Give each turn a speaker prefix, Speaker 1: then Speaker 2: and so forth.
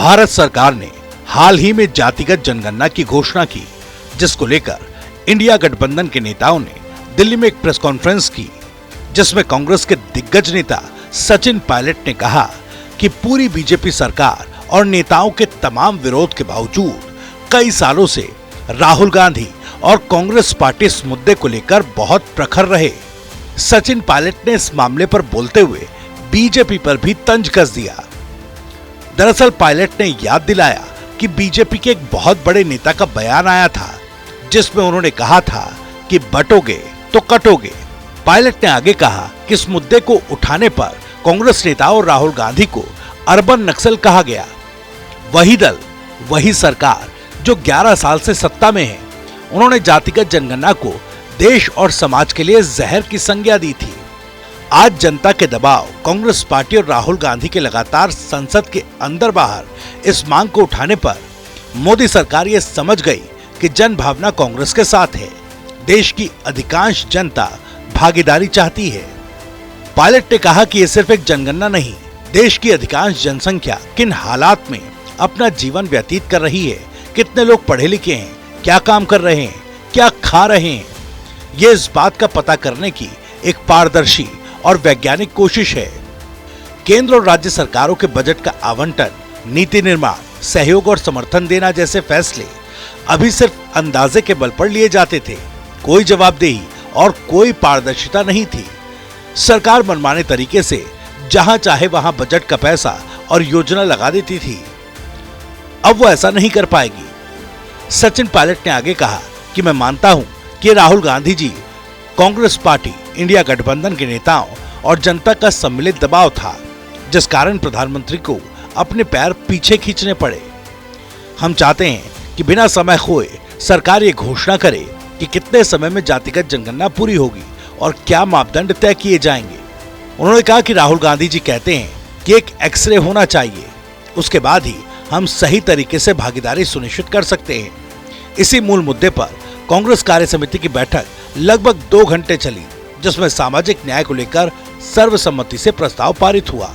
Speaker 1: भारत सरकार ने हाल ही में जातिगत जनगणना की घोषणा की, जिसको लेकर इंडिया गठबंधन के नेताओं ने दिल्ली में एक प्रेस कॉन्फ्रेंस की, जिसमें कांग्रेस के दिग्गज नेता सचिन पायलट ने कहा कि पूरी बीजेपी सरकार और नेताओं के तमाम विरोध के बावजूद कई सालों से राहुल गांधी और कांग्रेस पार्टी इस मुद्दे को लेकर बहुत प्रखर रहे। सचिन पायलट ने इस मामले पर बोलते हुए बीजेपी पर भी तंज कस दिया। दरअसल पायलट ने याद दिलाया कि बीजेपी के एक बहुत बड़े नेता का बयान आया था, जिसमें उन्होंने कहा था कि बटोगे तो कटोगे। पायलट ने आगे कहा कि इस मुद्दे को उठाने पर कांग्रेस नेता और राहुल गांधी को अर्बन नक्सल कहा गया। वही दल, वही सरकार जो 11 साल से सत्ता में है, उन्होंने जातिगत जनगणना को देश और समाज के लिए जहर की संज्ञा दी थी। आज जनता के दबाव, कांग्रेस पार्टी और राहुल गांधी के लगातार संसद के अंदर बाहर इस मांग को उठाने पर मोदी सरकार ये समझ गई कि जन भावना कांग्रेस के साथ है। देश की अधिकांश जनता भागीदारी चाहती है। पायलट ने कहा कि ये सिर्फ एक जनगणना नहीं, देश की अधिकांश जनसंख्या किन हालात में अपना जीवन व्यतीत कर रही है, कितने लोग पढ़े लिखे हैं, क्या काम कर रहे हैं, क्या खा रहे हैं, ये इस बात का पता करने की एक पारदर्शी और वैज्ञानिक कोशिश है। केंद्र और राज्य सरकारों के बजट का आवंटन, नीति निर्माण, सहयोग और समर्थन देना जैसे फैसले अभी सिर्फ अंदाजे के बल पर लिए जाते थे। कोई जवाबदेही और कोई पारदर्शिता नहीं थी। सरकार मनमाने तरीके से जहां चाहे वहां बजट का पैसा और योजना लगा देती थी। अब वो ऐसा नहीं कर पाएगी। सचिन पायलट ने आगे कहा कि मैं मानता हूं कि राहुल गांधी जी, कांग्रेस पार्टी, इंडिया गठबंधन के नेताओं और जनता का सम्मिलित दबाव था, जिस कारण प्रधानमंत्री को अपने पैर पीछे खींचने पड़े। हम चाहते हैं कि बिना समय खोए सरकार ये घोषणा करे कि कितने समय में जातिगत जनगणना पूरी होगी और क्या मापदंड तय किए जाएंगे। उन्होंने कहा कि राहुल गांधी जी कहते हैं कि एक एक्सरे होना चाहिए, उसके बाद ही हम सही तरीके से भागीदारी सुनिश्चित कर सकते हैं। इसी मूल मुद्दे पर कांग्रेस कार्य समिति की बैठक लगभग 2 घंटे चली, जिसमें सामाजिक न्याय को लेकर सर्वसम्मति से प्रस्ताव पारित हुआ।